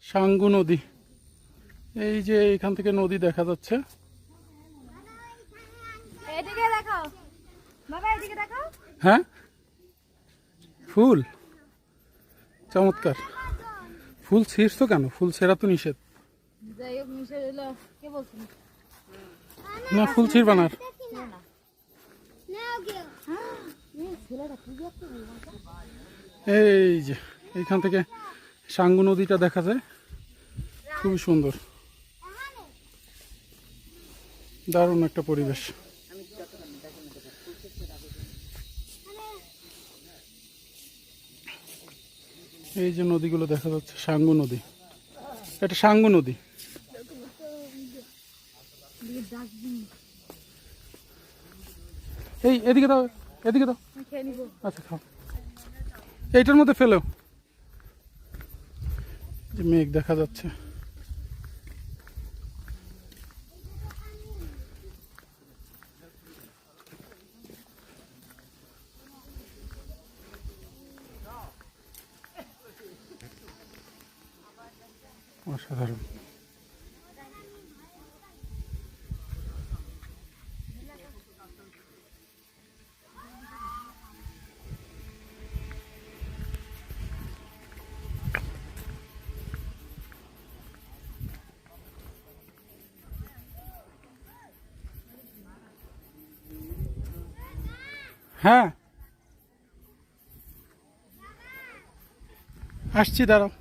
সাঙ্গু নদী। এই যে এখান থেকে নদী দেখা যাচ্ছে। হ্যাঁ, ফুল চমৎকার। ফুল ছিঁড়ছো কেন? ফুল ছেঁড়া তো নিষেধ। না, ফুল ছিঁড়বা না। এই যে এইখান থেকে সাঙ্গু নদীটা দেখা যায়, খুবই সুন্দর, দারুণ একটা পরিবেশ। এই যে নদীগুলো দেখা যাচ্ছে, সাঙ্গু নদী, এটা সাঙ্গু নদী। এই এদিকে দাও, এদিকে দাও। আচ্ছা, খাও। এইটার মধ্যে ফেলো। যে মেঘ দেখা যাচ্ছে। অসাধারণ। হ্যাঁ, আসছি, দাঁড়াও।